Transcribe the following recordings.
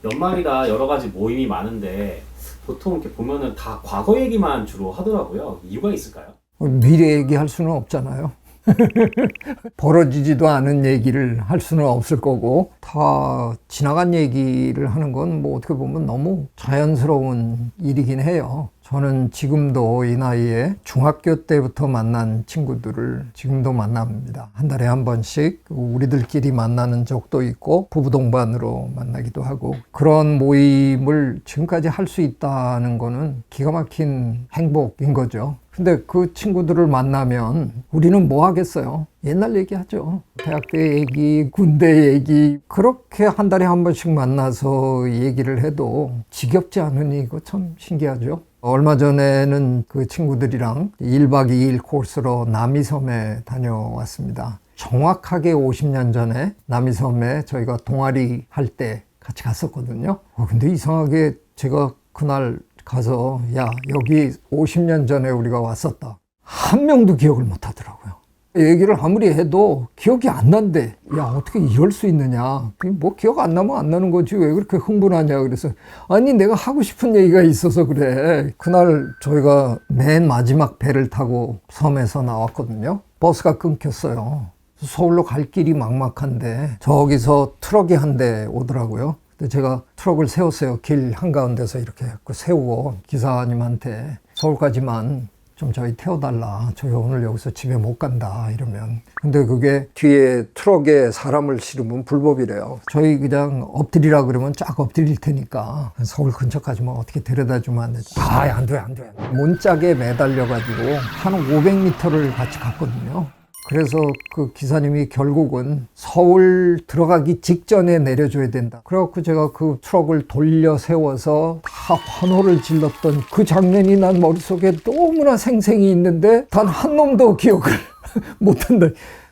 연말이라 여러 가지 모임이 많은데 보통 이렇게 보면은 다 과거 얘기만 주로 하더라고요. 이유가 있을까요? 미래 얘기할 수는 없잖아요. 벌어지지도 않은 얘기를 할 수는 없을 거고, 다 지나간 얘기를 하는 건 뭐 어떻게 보면 너무 자연스러운 일이긴 해요. 저는 지금도 이 나이에 중학교 때부터 만난 친구들을 지금도 만납니다. 한 달에 한 번씩 우리들끼리 만나는 적도 있고 부부 동반으로 만나기도 하고, 그런 모임을 지금까지 할 수 있다는 거는 기가 막힌 행복인 거죠. 근데 그 친구들을 만나면 우리는 뭐 하겠어요? 옛날 얘기하죠. 대학 때 얘기, 군대 얘기. 그렇게 한 달에 한 번씩 만나서 얘기를 해도 지겹지 않으니 이거 참 신기하죠. 얼마 전에는 그 친구들이랑 1박 2일 코스로 남이섬에 다녀왔습니다. 정확하게 50년 전에 남이섬에 저희가 동아리 할 때 같이 갔었거든요. 근데 이상하게 제가 그날 가서 야, 여기 50년 전에 우리가 왔었다. 한 명도 기억을 못 하더라고요. 얘기를 아무리 해도 기억이 안 난대. 야, 어떻게 이럴 수 있느냐. 뭐 기억 안 나면 안 나는 거지 왜 그렇게 흥분하냐. 그래서 아니 내가 하고 싶은 얘기가 있어서 그래. 그날 저희가 맨 마지막 배를 타고 섬에서 나왔거든요. 버스가 끊겼어요. 서울로 갈 길이 막막한데 저기서 트럭이 한 대 오더라고요. 제가 트럭을 세웠어요. 길 한가운데서 이렇게 세우고 기사님한테 서울까지만 좀 저희 태워달라. 저희 오늘 여기서 집에 못 간다 이러면. 근데 그게 뒤에 트럭에 사람을 실으면 불법이래요. 저희 그냥 엎드리라 그러면 쫙 엎드릴 테니까 서울 근처까지만 어떻게 데려다 주면 안 되지? 안 돼. 문짝에 매달려가지고 한 500m를 같이 갔거든요. 그래서 그 기사님이 결국은 서울 들어가기 직전에 내려줘야 된다. 그래갖고 제가 그 트럭을 돌려 세워서 다 환호를 질렀던 그 장면이 난 머릿속에 너무나 생생히 있는데 단 한 놈도 기억을 못한다.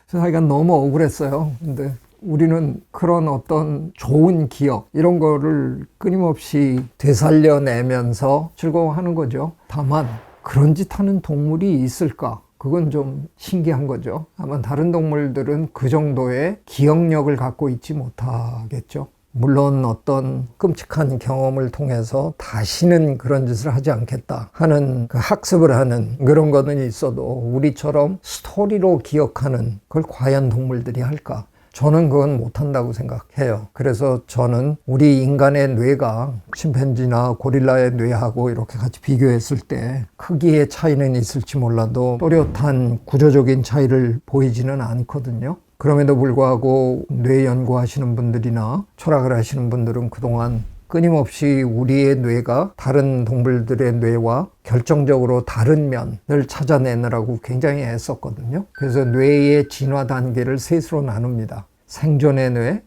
그래서 하여간 너무 억울했어요. 근데 우리는 그런 어떤 좋은 기억 이런 거를 끊임없이 되살려내면서 즐거워하는 거죠. 다만 그런 짓 하는 동물이 있을까? 그건 좀 신기한 거죠. 아마 다른 동물들은 그 정도의 기억력을 갖고 있지 못하겠죠. 물론 어떤 끔찍한 경험을 통해서 다시는 그런 짓을 하지 않겠다 하는 그 학습을 하는 그런 거는 있어도 우리처럼 스토리로 기억하는 그걸 과연 동물들이 할까? 저는 그건 못한다고 생각해요. 그래서 저는 우리 인간의 뇌가 침팬지나 고릴라의 뇌하고 이렇게 같이 비교했을 때 크기의 차이는 있을지 몰라도 또렷한 구조적인 차이를 보이지는 않거든요. 그럼에도 불구하고 뇌 연구하시는 분들이나 철학을 하시는 분들은 그동안 끊임없이 우리의 뇌가 다른 동물들의 뇌와 결정적으로 다른 면을 찾아내느라고 굉장히 애썼거든요. 그래서 뇌의 진화 단계를 셋으로 나눕니다. 생존의 뇌,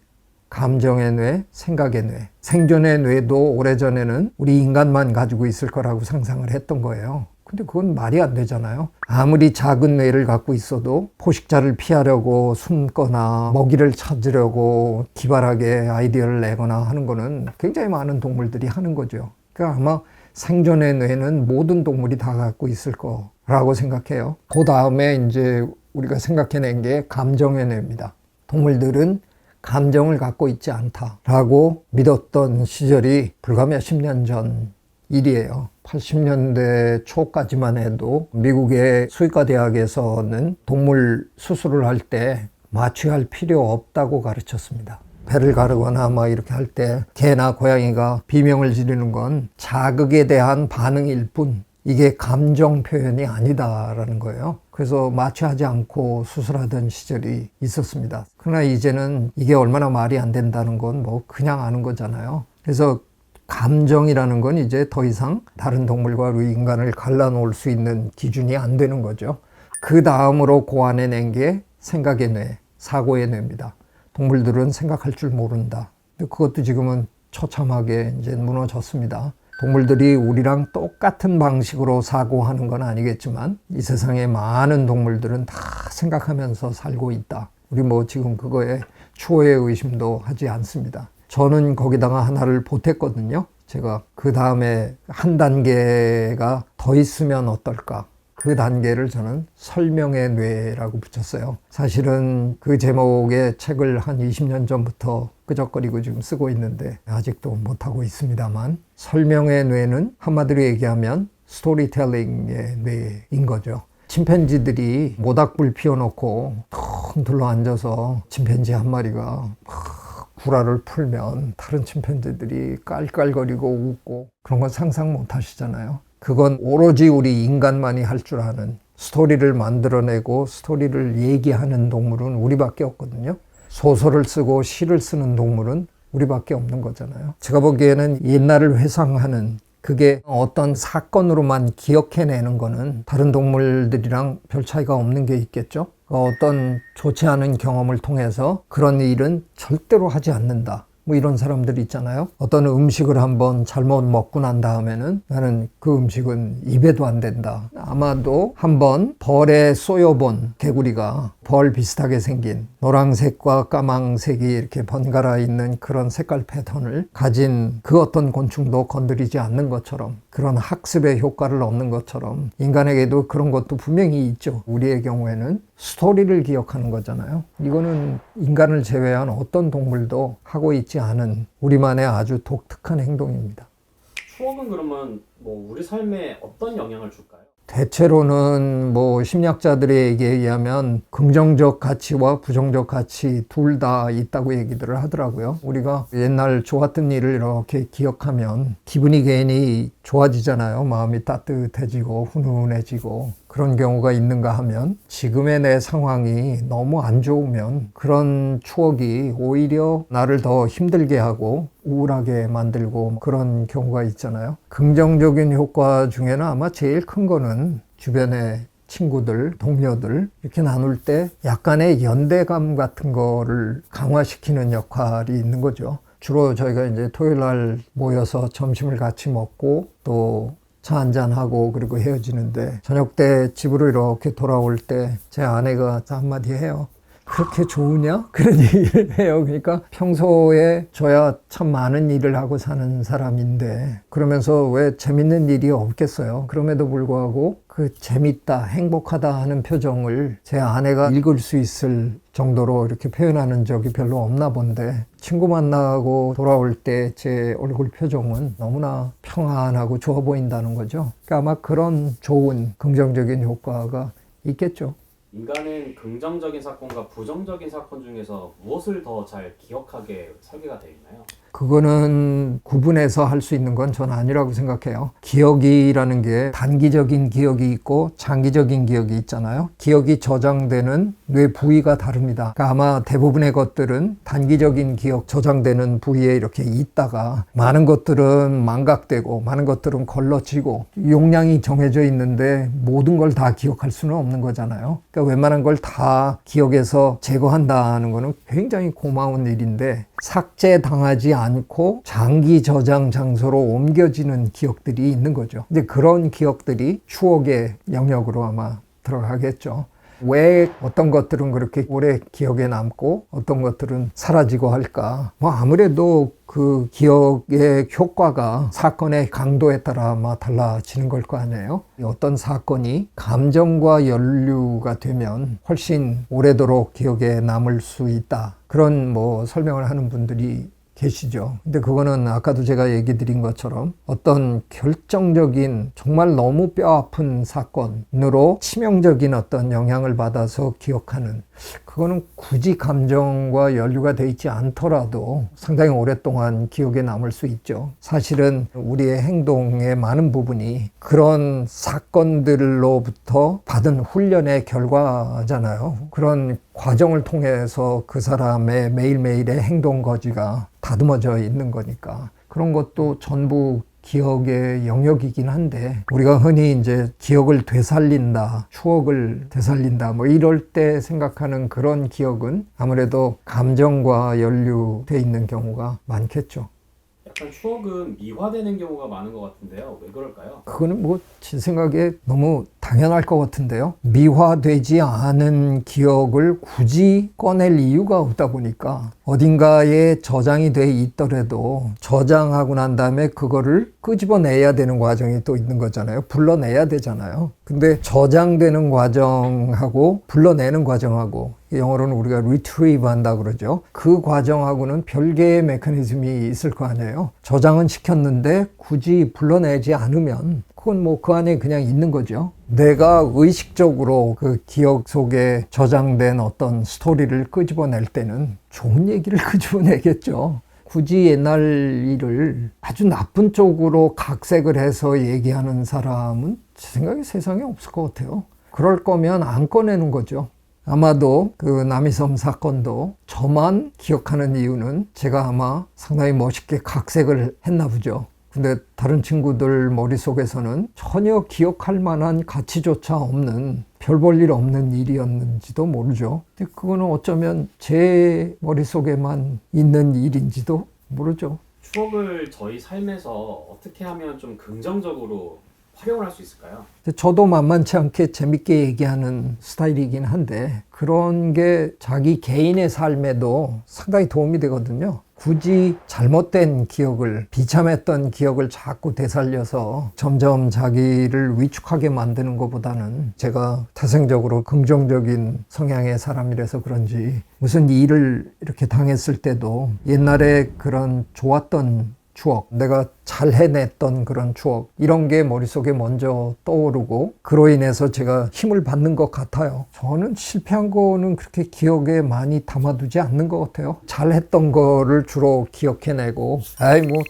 감정의 뇌, 생각의 뇌. 생존의 뇌도 오래전에는 우리 인간만 가지고 있을 거라고 상상을 했던 거예요. 근데 그건 말이 안 되잖아요. 아무리 작은 뇌를 갖고 있어도 포식자를 피하려고 숨거나 먹이를 찾으려고 기발하게 아이디어를 내거나 하는 거는 굉장히 많은 동물들이 하는 거죠. 그러니까 아마 생존의 뇌는 모든 동물이 다 갖고 있을 거라고 생각해요. 그 다음에 이제 우리가 생각해낸 게 감정의 뇌입니다. 동물들은 감정을 갖고 있지 않다라고 믿었던 시절이 불과 몇십 년 전 일이에요. 80년대 초까지만 해도 미국의 수의과 대학에서는 동물 수술을 할 때 마취할 필요 없다고 가르쳤습니다. 배를 가르거나 이렇게 할 때 개나 고양이가 비명을 지르는 건 자극에 대한 반응일 뿐 이게 감정 표현이 아니다라는 거예요. 그래서 마취하지 않고 수술하던 시절이 있었습니다. 그러나 이제는 이게 얼마나 말이 안 된다는 건 그냥 아는 거잖아요. 그래서 감정이라는 건 이제 더 이상 다른 동물과 우리 인간을 갈라놓을 수 있는 기준이 안 되는 거죠. 그 다음으로 고안해낸 게 생각의 뇌, 사고의 뇌입니다. 동물들은 생각할 줄 모른다. 근데 그것도 지금은 처참하게 이제 무너졌습니다. 동물들이 우리랑 똑같은 방식으로 사고하는 건 아니겠지만 이 세상에 많은 동물들은 다 생각하면서 살고 있다. 우리 지금 그거에 추호의 의심도 하지 않습니다. 저는 거기다가 하나를 보탰거든요. 제가 그 다음에 한 단계가 더 있으면 어떨까? 그 단계를 저는 설명의 뇌라고 붙였어요. 사실은 그 제목의 책을 한 20년 전부터 끄적거리고 지금 쓰고 있는데 아직도 못하고 있습니다만, 설명의 뇌는 한마디로 얘기하면 스토리텔링의 뇌인 거죠. 침팬지들이 모닥불 피워놓고 텅 둘러앉아서 침팬지 한 마리가 막 구라를 풀면 다른 침팬지들이 깔깔거리고 웃고, 그런 건 상상 못 하시잖아요. 그건 오로지 우리 인간만이 할 줄 아는, 스토리를 만들어내고 스토리를 얘기하는 동물은 우리밖에 없거든요. 소설을 쓰고 시를 쓰는 동물은 우리밖에 없는 거잖아요. 제가 보기에는 옛날을 회상하는, 그게 어떤 사건으로만 기억해내는 거는 다른 동물들이랑 별 차이가 없는 게 있겠죠. 어떤 좋지 않은 경험을 통해서 그런 일은 절대로 하지 않는다, 뭐 이런 사람들이 있잖아요. 어떤 음식을 한번 잘못 먹고 난 다음에는 나는 그 음식은 입에도 안 된다. 아마도 한번 벌에 쏘여본 개구리가 벌 비슷하게 생긴 노란색과 까망색이 이렇게 번갈아 있는 그런 색깔 패턴을 가진 그 어떤 곤충도 건드리지 않는 것처럼, 그런 학습의 효과를 얻는 것처럼 인간에게도 그런 것도 분명히 있죠. 우리의 경우에는 스토리를 기억하는 거잖아요. 이거는 인간을 제외한 어떤 동물도 하고 있지 않은 우리만의 아주 독특한 행동입니다. 추억은 그러면 뭐 우리 삶에 어떤 영향을 줄까요? 대체로는 뭐 심리학자들에게 의하면 긍정적 가치와 부정적 가치 둘 다 있다고 얘기들을 하더라고요. 우리가 옛날 좋았던 일을 이렇게 기억하면 기분이 괜히 좋아지잖아요. 마음이 따뜻해지고 훈훈해지고 그런 경우가 있는가 하면, 지금의 내 상황이 너무 안 좋으면 그런 추억이 오히려 나를 더 힘들게 하고 우울하게 만들고 그런 경우가 있잖아요. 긍정적인 효과 중에는 아마 제일 큰 거는 주변의 친구들, 동료들 이렇게 나눌 때 약간의 연대감 같은 거를 강화시키는 역할이 있는 거죠. 주로 저희가 이제 토요일 날 모여서 점심을 같이 먹고 또 차 한잔하고 그리고 헤어지는데, 저녁 때 집으로 이렇게 돌아올 때 제 아내가 한마디 해요. 그렇게 좋으냐? 그런 얘기를 해요. 그러니까 평소에 저야 참 많은 일을 하고 사는 사람인데 그러면서 왜 재밌는 일이 없겠어요. 그럼에도 불구하고 그 재밌다, 행복하다 하는 표정을 제 아내가 읽을 수 있을 정도로 이렇게 표현하는 적이 별로 없나 본데, 친구 만나고 돌아올 때 제 얼굴 표정은 너무나 평안하고 좋아 보인다는 거죠. 그러니까 아마 그런 좋은 긍정적인 효과가 있겠죠. 인간은 긍정적인 사건과 부정적인 사건 중에서 무엇을 더 잘 기억하게 설계가 되어 있나요? 그거는 구분해서 할 수 있는 건 전 아니라고 생각해요. 기억이라는 게 단기적인 기억이 있고 장기적인 기억이 있잖아요. 기억이 저장되는 뇌 부위가 다릅니다. 그러니까 아마 대부분의 것들은 단기적인 기억 저장되는 부위에 이렇게 있다가 많은 것들은 망각되고 많은 것들은 걸러지고 용량이 정해져 있는데 모든 걸 다 기억할 수는 없는 거잖아요. 그러니까 웬만한 걸 다 기억해서 제거한다는 거는 굉장히 고마운 일인데, 삭제당하지 않고 장기 저장 장소로 옮겨지는 기억들이 있는 거죠. 근데 그런 기억들이 추억의 영역으로 아마 들어가겠죠. 왜 어떤 것들은 그렇게 오래 기억에 남고 어떤 것들은 사라지고 할까? 뭐 아무래도 그 기억의 효과가 사건의 강도에 따라 아마 달라지는 걸 거 아니에요? 어떤 사건이 감정과 연루가 되면 훨씬 오래도록 기억에 남을 수 있다, 그런 뭐 설명을 하는 분들이 계시죠. 근데 그거는 아까도 제가 얘기 드린 것처럼 어떤 결정적인 정말 너무 뼈아픈 사건으로 치명적인 어떤 영향을 받아서 기억하는, 그거는 굳이 감정과 연루가 돼 있지 않더라도 상당히 오랫동안 기억에 남을 수 있죠. 사실은 우리의 행동의 많은 부분이 그런 사건들로부터 받은 훈련의 결과잖아요. 그런 과정을 통해서 그 사람의 매일매일의 행동 거지가 다듬어져 있는 거니까 그런 것도 전부 기억의 영역이긴 한데, 우리가 흔히 이제 기억을 되살린다, 추억을 되살린다 뭐 이럴 때 생각하는 그런 기억은 아무래도 감정과 연루돼 있는 경우가 많겠죠. 약간 추억은 미화되는 경우가 많은 것 같은데요. 왜 그럴까요? 그거는 뭐 제 생각에 너무 당연할 것 같은데요. 미화되지 않은 기억을 굳이 꺼낼 이유가 없다 보니까 어딘가에 저장이 돼 있더라도 저장하고 난 다음에 그거를 끄집어내야 되는 과정이 또 있는 거잖아요. 불러내야 되잖아요. 근데 저장되는 과정하고 불러내는 과정하고 영어로는 우리가 retrieve 한다 그러죠. 그 과정하고는 별개의 메커니즘이 있을 거 아니에요. 저장은 시켰는데 굳이 불러내지 않으면 그건 뭐 그 안에 그냥 있는 거죠. 내가 의식적으로 그 기억 속에 저장된 어떤 스토리를 끄집어낼 때는 좋은 얘기를 끄집어내겠죠. 굳이 옛날 일을 아주 나쁜 쪽으로 각색을 해서 얘기하는 사람은 제 생각에 세상에 없을 것 같아요. 그럴 거면 안 꺼내는 거죠. 아마도 그 남이섬 사건도 저만 기억하는 이유는 제가 아마 상당히 멋있게 각색을 했나 보죠. 근데 다른 친구들 머릿속에서는 전혀 기억할 만한 가치조차 없는 별 볼 일 없는 일이었는지도 모르죠. 근데 그거는 어쩌면 제 머릿속에만 있는 일인지도 모르죠. 추억을 저희 삶에서 어떻게 하면 좀 긍정적으로 활용을 할 수 있을까요? 저도 만만치 않게 재밌게 얘기하는 스타일이긴 한데 그런 게 자기 개인의 삶에도 상당히 도움이 되거든요. 굳이 잘못된 기억을, 비참했던 기억을 자꾸 되살려서 점점 자기를 위축하게 만드는 것보다는 제가 태생적으로 긍정적인 성향의 사람이라서 그런지 무슨 일을 이렇게 당했을 때도 옛날에 그런 좋았던 추억, 내가 잘 해냈던 그런 추억 이런 게 머릿속에 먼저 떠오르고 그로 인해서 제가 힘을 받는 것 같아요. 저는 실패한 거는 그렇게 기억에 많이 담아두지 않는 것 같아요. 잘했던 거를 주로 기억해내고 아이 뭐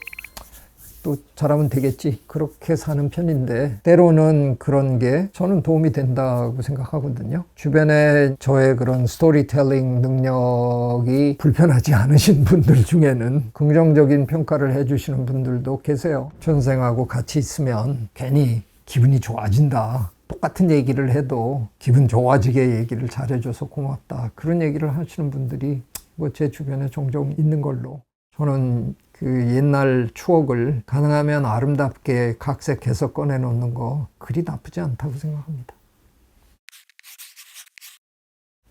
또 잘하면 되겠지 그렇게 사는 편인데 때로는 그런 게 저는 도움이 된다고 생각하거든요. 주변에 저의 그런 스토리텔링 능력이 불편하지 않으신 분들 중에는 긍정적인 평가를 해주시는 분들도 계세요. 전생하고 같이 있으면 괜히 기분이 좋아진다. 똑같은 얘기를 해도 기분 좋아지게 얘기를 잘해줘서 고맙다. 그런 얘기를 하시는 분들이 뭐 제 주변에 종종 있는 걸로 저는 그 옛날 추억을 가능하면 아름답게 각색해서 꺼내놓는 거 그리 나쁘지 않다고 생각합니다.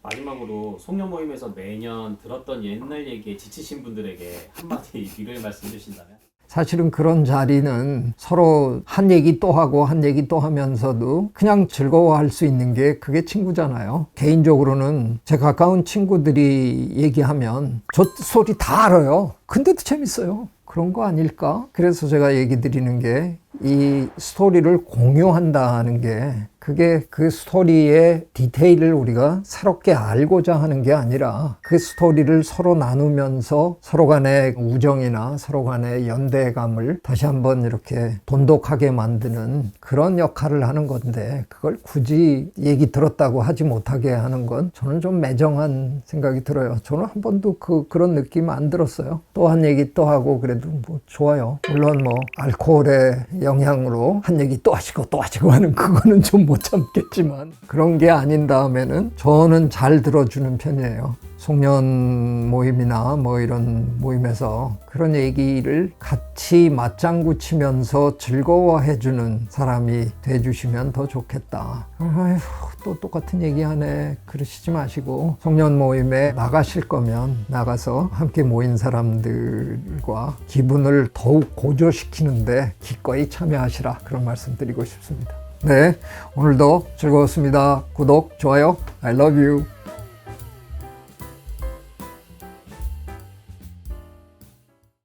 마지막으로 송년 모임에서 매년 들었던 옛날 얘기에 지치신 분들에게 한마디 위로의 말씀 해주신다면? 사실은 그런 자리는 서로 한 얘기 또 하고 한 얘기 또 하면서도 그냥 즐거워할 수 있는 게 그게 친구잖아요. 개인적으로는 제 가까운 친구들이 얘기하면 저 소리 다 알아요. 근데도 재밌어요. 그런 거 아닐까? 그래서 제가 얘기 드리는 게 이 스토리를 공유한다는 게 그게 그 스토리의 디테일을 우리가 새롭게 알고자 하는 게 아니라 그 스토리를 서로 나누면서 서로 간의 우정이나 서로 간의 연대감을 다시 한번 이렇게 돈독하게 만드는 그런 역할을 하는 건데 그걸 굳이 얘기 들었다고 하지 못하게 하는 건 저는 좀 매정한 생각이 들어요. 저는 한 번도 그런 느낌 안 들었어요. 또 한 얘기 또 하고 그래도 뭐 좋아요. 물론 뭐 알코올의 영향으로 한 얘기 또 하시고 하는 그거는 좀 못 참겠지만 그런 게 아닌 다음에는 저는 잘 들어주는 편이에요. 송년 모임이나 뭐 이런 모임에서 그런 얘기를 같이 맞장구 치면서 즐거워해주는 사람이 돼주시면 더 좋겠다. 아휴, 또 똑같은 얘기하네 그러시지 마시고 송년 모임에 나가실 거면 나가서 함께 모인 사람들과 기분을 더욱 고조시키는데 기꺼이 참여하시라 그런 말씀 드리고 싶습니다. 네, 오늘도 즐거웠습니다. 구독, 좋아요, I love you.